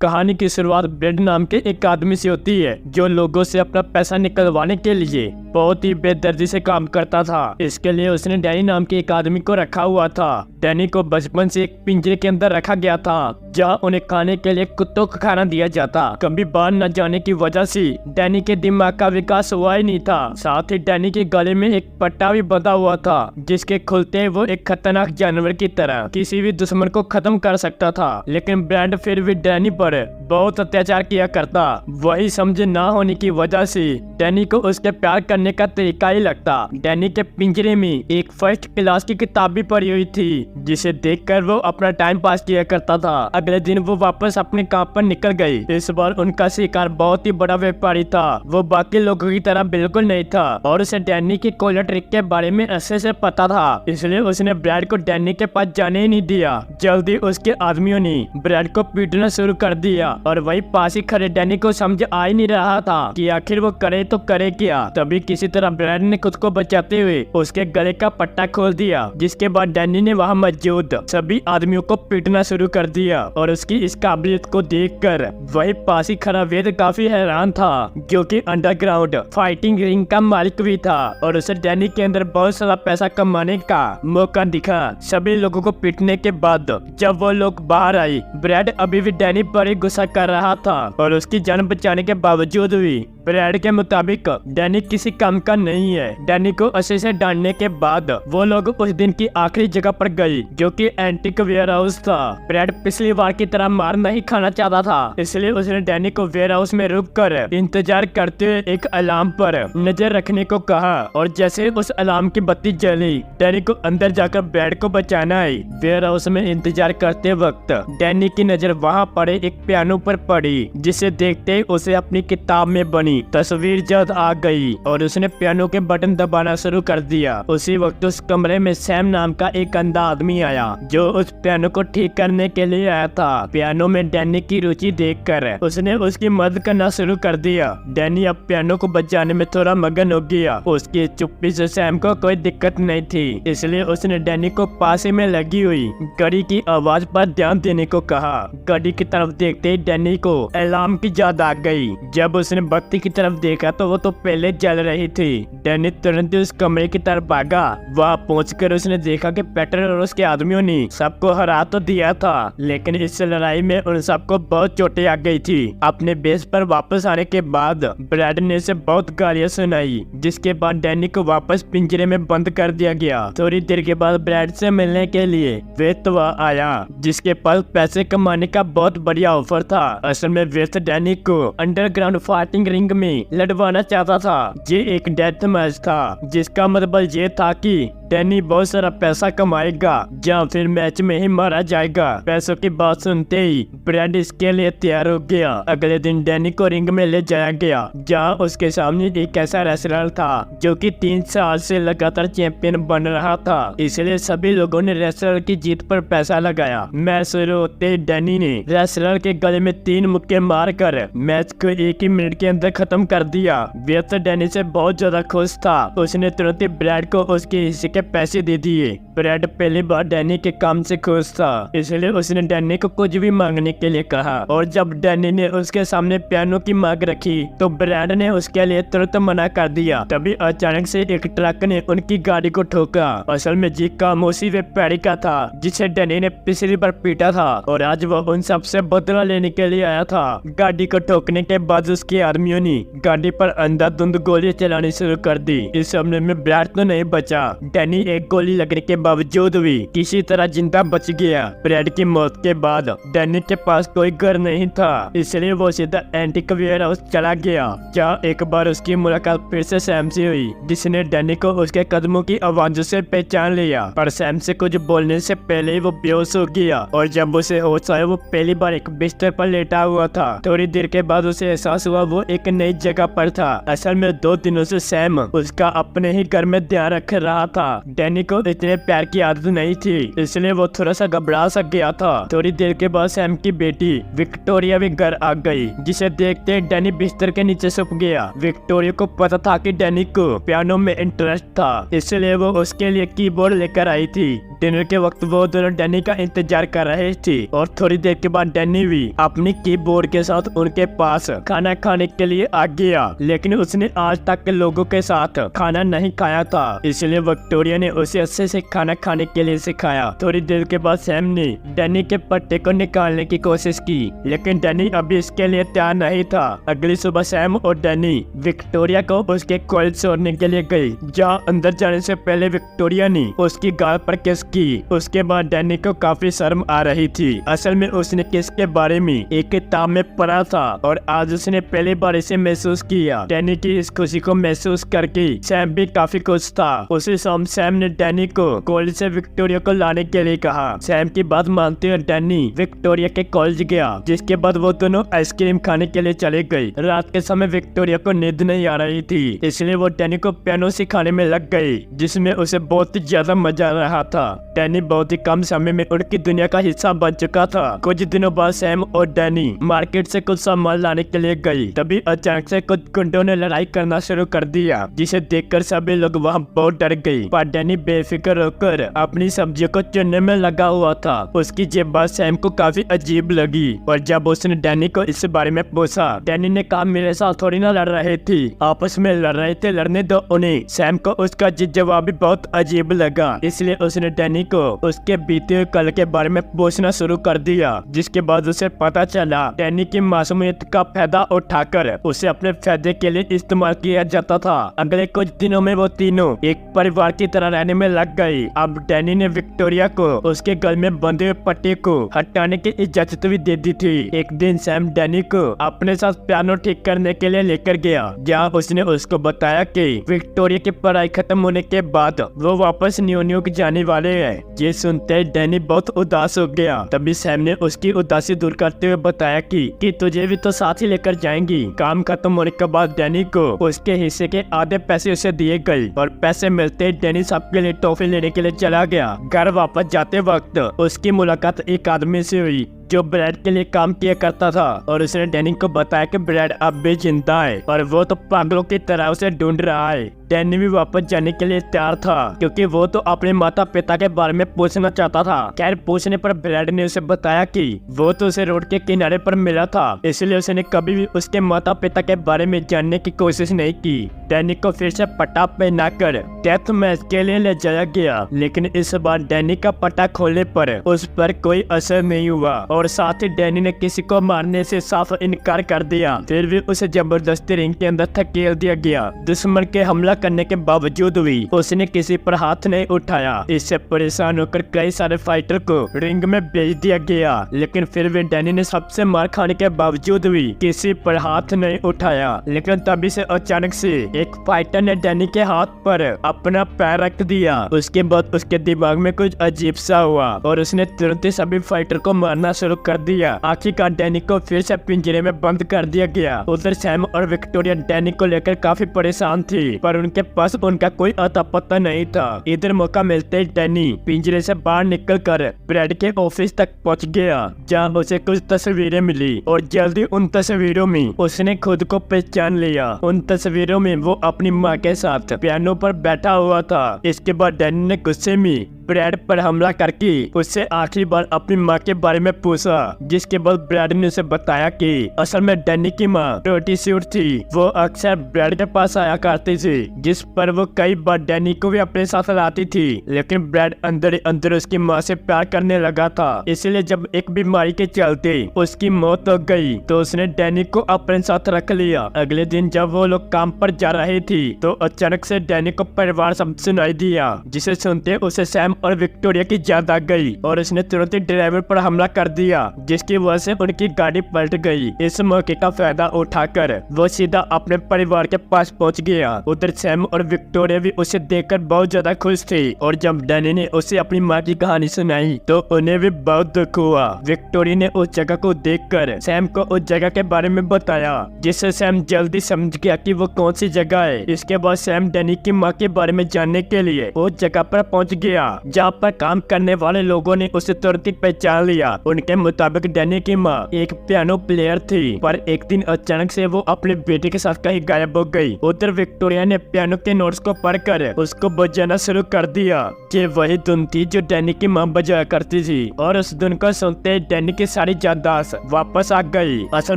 कहानी की शुरुआत ब्रेड नाम के एक आदमी से होती है जो लोगों से अपना पैसा निकलवाने के लिए बहुत ही बेदर्दी से काम करता था। इसके लिए उसने डैनी नाम के एक आदमी को रखा हुआ था। डैनी को बचपन से एक पिंजरे के अंदर रखा गया था जहां उन्हें खाने के लिए कुत्तों का खाना दिया जाता। कभी बाहर न जाने की वजह से डैनी के दिमाग का विकास हुआ ही नहीं था। साथ ही डैनी के गले में एक पट्टा भी बंधा हुआ था जिसके खुलते ही वो एक खतरनाक जानवर की तरह किसी भी दुश्मन को खत्म कर सकता था। लेकिन ब्रेड फिर भी डैनी पर बहुत अत्याचार किया करता। वही समझ ना होने की वजह से डैनी को उसके प्यार करने का तरीका ही लगता। डैनी के पिंजरे में एक फर्स्ट क्लास की किताब भी पड़ी हुई थी जिसे देखकर वो अपना टाइम पास किया करता था। अगले दिन वो वापस अपने काम पर निकल गई। इस बार उनका शिकार बहुत ही बड़ा व्यापारी था। वो बाकी लोगों की तरह बिल्कुल नहीं था और उसे डैनी की कोला ट्रिक के बारे में अच्छे से पता था, इसलिए उसने ब्रेड को डैनी के पास जाने ही नहीं दिया। जल्दी उसके आदमियों ने ब्रेड को पीटना शुरू कर दिया और वही पास ही खड़े डैनी को समझ आ ही नहीं रहा था कि आखिर वो करे तो करे क्या। तभी किसी तरह ब्रेड ने खुद को बचाते हुए उसके गले का पट्टा खोल दिया, जिसके बाद डैनी ने वहाँ मौजूद सभी आदमियों को पीटना शुरू कर दिया और उसकी इस काबिलियत को देखकर वही पास ही खड़ा वेद काफी हैरान था, जो कि अंडरग्राउंड फाइटिंग रिंग का मालिक भी था और उसे डैनी के अंदर बहुत सारा पैसा कमाने का मौका दिखा। सभी लोगों को पीटने के बाद जब वो लोग बाहर आई, ब्रेड अभी भी डैनी पर ही गुस्सा कर रहा था और उसकी जान बचाने के बावजूद भी ब्रेड के मुताबिक डैनी किसी काम का नहीं है। डैनी को अच्छे से डांटने के बाद वो लोग उस दिन की आखिरी जगह पर गई, जो कि एंटीक वेयर हाउस था। ब्रेड पिछली बार की तरह मार नहीं खाना चाहता था, इसलिए उसने डैनी को वेयर हाउस में रुककर इंतजार करते हुए एक अलार्म पर नजर रखने को कहा और जैसे उस अलार्म की बत्ती जली, डैनी को अंदर जाकर ब्रेड को बचाना आई। वेयर हाउस में इंतजार करते वक्त डैनी की नजर वहाँ पड़े एक पियानो पर पड़ी, जिसे देखते ही उसे अपनी किताब में बनी तस्वीर जल्द आ गई और उसने पियानो के बटन दबाना शुरू कर दिया। उसी वक्त उस कमरे में सैम नाम का एक अंधा आदमी आया जो उस पियानो को ठीक करने के लिए आया था। पियानो में डैनी की रुचि देखकर उसने उसकी मदद करना शुरू कर दिया। डैनी अब पियानो को बजाने में थोड़ा मगन हो गया। उसकी चुप्पी से सैम को कोई दिक्कत नहीं थी, इसलिए उसने डैनी को पास में लगी हुई घड़ी की आवाज पर ध्यान देने को कहा। घड़ी की तरफ देखते ही डैनी को अलार्म की याद आ गई। जब उसने बत्ती की तरफ देखा तो वो तो पहले जल रही थी। डैनी तुरंत उस कमरे की तरफ भागा। वहाँ पहुंचकर उसने देखा कि पैटर और उसके आदमियों ने सबको हरा तो दिया था, लेकिन इस लड़ाई में उन सबको बहुत चोटें आ गई थी। अपने बेस पर वापस आने के बाद ब्रेड ने उसे बहुत गालियां सुनाई, जिसके बाद डैनी को वापस पिंजरे में बंद कर दिया गया। थोड़ी देर के बाद ब्रेड से मिलने के लिए वेद आया, जिसके पास पैसे कमाने का बहुत बढ़िया ऑफर था। असल में वेद डैनी को अंडरग्राउंड फाइटिंग रिंग में लड़वाना चाहता था। ये एक डेथ मैच था, जिसका मतलब ये था कि डैनी बहुत सारा पैसा कमाएगा या फिर मैच में ही मारा जाएगा। पैसों की बात सुनते ही ब्रेड इसके लिए तैयार हो गया। अगले दिन डैनी को रिंग में ले जाया गया, जहां उसके सामने एक ऐसा रेसलर था जो कि 3 साल से लगातार चैंपियन बन रहा था, इसलिए सभी लोगों ने रेसलर की जीत पर पैसा लगाया। मैच शुरू होते ही डैनी ने रेसलर के गले में 3 मुक्के मारकर मैच को 1 ही मिनट के अंदर खत्म कर दिया। वेद डैनी से बहुत ज्यादा खुश था। उसने तुरंत ही ब्रेड को उसके हिस्से के पैसे दे दिए। ब्रेड पहली बार डैनी के काम से खुश था, इसलिए उसने डैनी को कुछ भी मांगने के लिए कहा और जब डैनी ने उसके सामने पियानो की मांग रखी तो ब्रेड ने उसके लिए तुरंत मना कर दिया। तभी अचानक से एक ट्रक ने उनकी गाड़ी को ठोका। असल में जी काम उसी व्यापारी का था जिसे डैनी ने पिछली बार पीटा था और आज वह उन सबसे बदला लेने के लिए आया था। गाड़ी को ठोकने के बाद उसके आदमियों ने गाड़ी पर अंधाधुंध गोली चलानी शुरू कर दी। इस हमले में ब्रेड तो नहीं बचा। डैनी एक गोली लगने के बावजूद भी किसी तरह जिंदा बच गया। ब्रेड की मौत के बाद डैनी के पास कोई घर नहीं था, इसलिए वो सीधा एंटीक वेयर हाउस चला गया। जहाँ एक बार उसकी मुलाकात फिर से सैम से हुई, जिसने डैनी को उसके कदमों की आवाजों से पहचान लिया, पर सैम से कुछ बोलने से पहले ही वो बेहोश हो गया और जब उसे होश आया वो पहली बार एक बिस्तर पर लेटा हुआ था। थोड़ी देर के बाद उसे एहसास हुआ वो एक नई जगह पर था। असल में 2 दिनों से सैम उसका अपने ही घर में ध्यान रख रहा था। डैनी को इतने प्यार की आदत नहीं थी, इसलिए वो थोड़ा सा घबरा सा गया था। थोड़ी देर के बाद सैम की बेटी विक्टोरिया भी घर आ गई, जिसे देखते डैनी बिस्तर के नीचे छुप गया। विक्टोरिया को पता था कि डैनी को पियानो में इंटरेस्ट था, इसलिए वो उसके लिए कीबोर्ड लेकर आई थी। डिनर के वक्त वो दोनों डैनी का इंतजार कर रहे थे और थोड़ी देर के बाद डैनी भी अपनी कीबोर्ड के साथ उनके पास खाना खाने के लिए आ गया, लेकिन उसने आज तक के लोगों के साथ खाना नहीं खाया था, इसलिए विक्टोरिया ने उसे अच्छे से खाना खाने के लिए सिखाया। थोड़ी देर के बाद सैम ने डैनी के पट्टे को निकालने की कोशिश की, लेकिन डैनी अभी इसके लिए तैयार नहीं था। अगली सुबह सैम और डैनी विक्टोरिया को उसके कॉलेज छोड़ने के लिए गई, जहाँ अंदर जाने से पहले विक्टोरिया ने उसकी गाल पर किस की। उसके बाद डैनी को काफी शर्म आ रही थी। असल में उसने किस के बारे में एक किताब में पढ़ा था और आज उसने पहली बार इसे महसूस किया। डैनी की इस खुशी को महसूस करके सैम भी काफी खुश था। उसी शाम सैम ने डैनी को कॉलेज से विक्टोरिया को लाने के लिए कहा। सैम की बात मानते हुए डैनी विक्टोरिया के कॉलेज गया, जिसके बाद वो दोनों आइसक्रीम खाने के लिए चले गए। रात के समय विक्टोरिया को नींद नहीं आ रही थी, इसलिए वो डैनी को पियानो सिखाने में लग गई, जिसमें उसे बहुत ही ज्यादा मजा आ रहा था। डैनी बहुत ही कम समय में उनकी दुनिया का हिस्सा बन चुका था। कुछ दिनों बाद सैम और डैनी मार्केट से कुछ सामान लाने के लिए गई, तभी अचानक से कुछ गुंडों ने लड़ाई करना शुरू कर दिया, जिसे देखकर सभी लोग वहां बहुत डर गए। पर डैनी बेफिक्र होकर अपनी सब्जियों को चुनने में लगा हुआ था। उसकी ये बात सैम को काफी अजीब लगी और जब उसने डैनी को इस बारे में पूछा, डैनी ने कहा मेरे साथ थोड़ी ना लड़ रहे थे, आपस में लड़ रहे थे, लड़ने दो उन्हें। सैम को उसका जवाब भी बहुत अजीब लगा, इसलिए उसने डैनी को उसके बीते हुए कल के बारे में पूछना शुरू कर दिया, जिसके बाद उसे पता चला डैनी की मासूमियत का फायदा उठाकर उसे अपने फायदे के लिए इस्तेमाल किया जाता था। अगले कुछ दिनों में वो तीनों एक परिवार की तरह रहने में लग गई। अब डैनी ने विक्टोरिया को उसके गल में बंधे हुए पट्टे को हटाने की इजाजत भी दे दी थी। एक दिन सैम डैनी को अपने साथ पियानो ठीक करने के लिए लेकर गया, जहाँ उसने उसको बताया कि विक्टोरिया की पढ़ाई खत्म होने के बाद वो वापस न्यूयॉर्क जाने वाले हैं। ये सुनते डैनी बहुत उदास हो गया। तभी सैम ने उसकी उदासी दूर करते हुए बताया कि तुझे भी तो साथ ही लेकर जाएंगी। काम खत्म होने के बाद डैनी को उसके हिस्से के आधे पैसे उसे दिए गए और पैसे मिलते डैनी सबके लिए टॉफी लेने के लिए चला गया। घर वापस जाते वक्त उसकी मुलाकात एक आदमी से हुई जो ब्रैड के लिए काम किया करता था और उसने डैनी को बताया कि ब्रैड अब भी जिंदा है और वो तो पागलों की तरह उसे ढूंढ रहा है। डैनी भी वापस जाने के लिए तैयार था, क्योंकि वो तो अपने माता पिता के बारे में पूछना चाहता था। खैर पूछने पर ब्रैड ने उसे बताया कि वो तो उसे रोड के किनारे पर मिला था, इसलिए उसने कभी भी उसके माता पिता के बारे में जानने की कोशिश नहीं की। डैनी को फिर से पट्टा पहनाकर डेथ मैच के लिए ले जाया गया, लेकिन इस बार डैनी का पट्टा खोलने पर उस पर कोई असर नहीं हुआ और साथ ही डैनी ने किसी को मारने से साफ इनकार कर दिया। फिर भी उसे जबरदस्ती रिंग के अंदर धकेल दिया गया। दुश्मन के हमला करने के बावजूद भी उसने किसी पर हाथ नहीं उठाया। इससे परेशान होकर कई सारे फाइटर को रिंग में भेज दिया गया, लेकिन फिर भी डैनी ने सबसे मार खाने के बावजूद भी किसी पर हाथ नहीं उठाया। लेकिन तभी से अचानक से एक फाइटर ने डैनी के हाथ पर अपना पैर रख दिया। उसके बाद उसके दिमाग में कुछ अजीब सा हुआ और उसने तुरंत ही सभी फाइटर को मारना शुरू कर दिया। आखिरकार डैनी को फिर से पिंजरे में बंद कर दिया गया। उधर सैम और विक्टोरिया डैनी को लेकर काफी परेशान थी, पर उनके पास उनका कोई अता पता नहीं था। इधर मौका मिलते ही डैनी पिंजरे से बाहर निकलकर ब्रैड के ऑफिस तक पहुंच गया, जहां उसे कुछ तस्वीरें मिली और जल्दी उन तस्वीरों में उसने खुद को पहचान लिया। उन तस्वीरों में वो अपनी माँ के साथ पियानो पर बैठा हुआ था। इसके बाद डैनी ने गुस्से में ब्रैड पर हमला करके उससे आखिरी बार अपनी माँ के बारे में पूछा, जिसके बाद ब्रैड ने उसे बताया कि असल में डैनी की माँ टोटी सूट थी। वो अक्सर ब्रैड के पास आया करती थी, जिस पर वो कई बार डैनी को भी अपने साथ लाती थी, लेकिन ब्रैड अंदर ही अंदर उसकी माँ से प्यार करने लगा था। इसलिए जब एक बीमारी के चलते उसकी मौत हो गई तो उसने डैनी को अपने साथ रख लिया। अगले दिन जब वो लोग काम पर जा रहे थे तो अचानक से डैनी को परिवार शब्द सुनाई दिया, जिसे सुनते उसे सैम और विक्टोरिया की जान आ गई और उसने तुरंत ही ड्राइवर पर हमला कर दिया, जिसकी वजह से उनकी गाड़ी पलट गई। इस मौके का फायदा उठाकर वो सीधा अपने परिवार के पास पहुंच गया। उधर सैम और विक्टोरिया भी उसे देखकर बहुत ज्यादा खुश थी और जब डैनी ने उसे अपनी माँ की कहानी सुनाई तो उन्हें भी बहुत दुख हुआ। विक्टोरिया ने उस जगह को देखकर सैम को उस जगह के बारे में बताया, जिससे सैम जल्दी समझ गया कि वो कौन सी जगह है। इसके बाद सैम डैनी की माँ के बारे में जानने के लिए उस जगह पर पहुंच गया, जहाँ पर काम करने वाले लोगों ने उसे तुरंत ही पहचान लिया। उनके मुताबिक डैनी की माँ एक पियानो प्लेयर थी, पर एक दिन अचानक से वो अपने बेटे के साथ कहीं गायब हो गई। उधर विक्टोरिया ने पियानो के नोट्स को पढ़कर उसको बजाना शुरू कर दिया। ये वही धुन थी जो डैनी की माँ बजाया करती थी और उस धुन को सुनते ही डैनी की सारी याददाश्त वापस आ गई। असल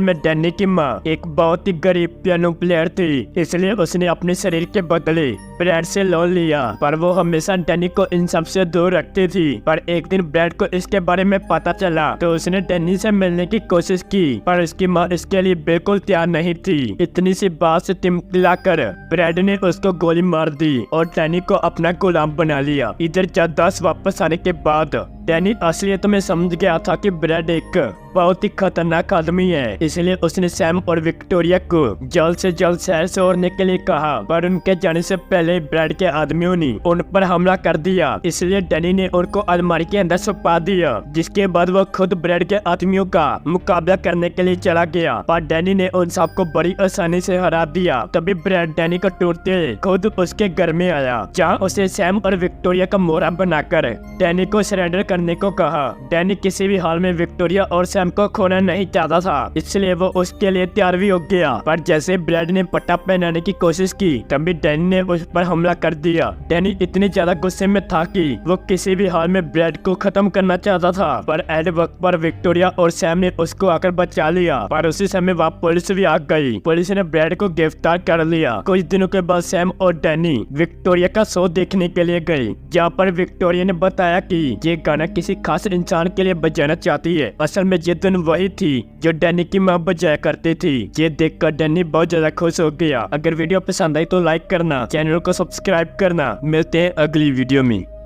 में डैनी की माँ एक बहुत ही गरीब पियानो प्लेयर थी, इसलिए उसने अपने शरीर के बदले ब्रैड से लोन लिया, पर वो हमेशा डैनी को इन सब से दूर रखती थी। पर एक दिन ब्रैड को इसके बारे में पता चला तो उसने डैनी से मिलने की कोशिश की, पर उसकी माँ इसके लिए बिल्कुल तैयार नहीं थी। इतनी सी बात से तिमकिलाकर ब्रैड ने उसको गोली मार दी और डैनी को अपना गुलाम बना लिया। इधर याददाश्त वापस आने के बाद डैनी असलियत में समझ गया था कि ब्रैड एक बहुत ही खतरनाक आदमी है, इसलिए उसने सैम और विक्टोरिया को जल्द से जल्द शहर से छोड़ने के लिए कहा। पर उनके जाने से पहले ब्रैड के आदमियों ने उन पर हमला कर दिया, इसलिए डैनी ने उनको अलमारी के अंदर छुपा दिया, जिसके बाद वो खुद ब्रैड के आदमियों का मुकाबला करने के लिए चला गया। पर डैनी ने उन सबको बड़ी आसानी से हरा दिया। तभी ब्रैड डैनी को टूटते खुद उसके घर में आया, जहाँ उसे सैम और विक्टोरिया का मोहरा बनाकर डैनी को सरेंडर करने को कहा। डैनी किसी भी हाल में विक्टोरिया और सैम को खोना नहीं चाहता था, इसलिए वो उसके लिए तैयार भी हो गया। पर जैसे ब्रैड ने पट्टा पहनाने की कोशिश की तभी डैनी ने उस पर हमला कर दिया। डैनी इतने ज्यादा गुस्से में था कि वो किसी भी हाल में ब्रैड को खत्म करना चाहता था, पर ऐड वक्त पर विक्टोरिया और सैम ने उसको आकर बचा लिया। पर उसी समय वहाँ पुलिस भी आ गई। पुलिस ने ब्रैड को गिरफ्तार कर लिया। कुछ दिनों के बाद सैम और डैनी विक्टोरिया का शो देखने के लिए गए, जहाँ पर विक्टोरिया ने बताया कि ये गाना किसी खास इंसान के लिए बजाना चाहती है। असल में ये धुन वही थी जो डैनी की माँ बजाया करती थी। ये देखकर डैनी बहुत ज्यादा खुश हो गया। अगर वीडियो पसंद आई तो लाइक करना, चैनल को सब्सक्राइब करना। मिलते हैं अगली वीडियो में।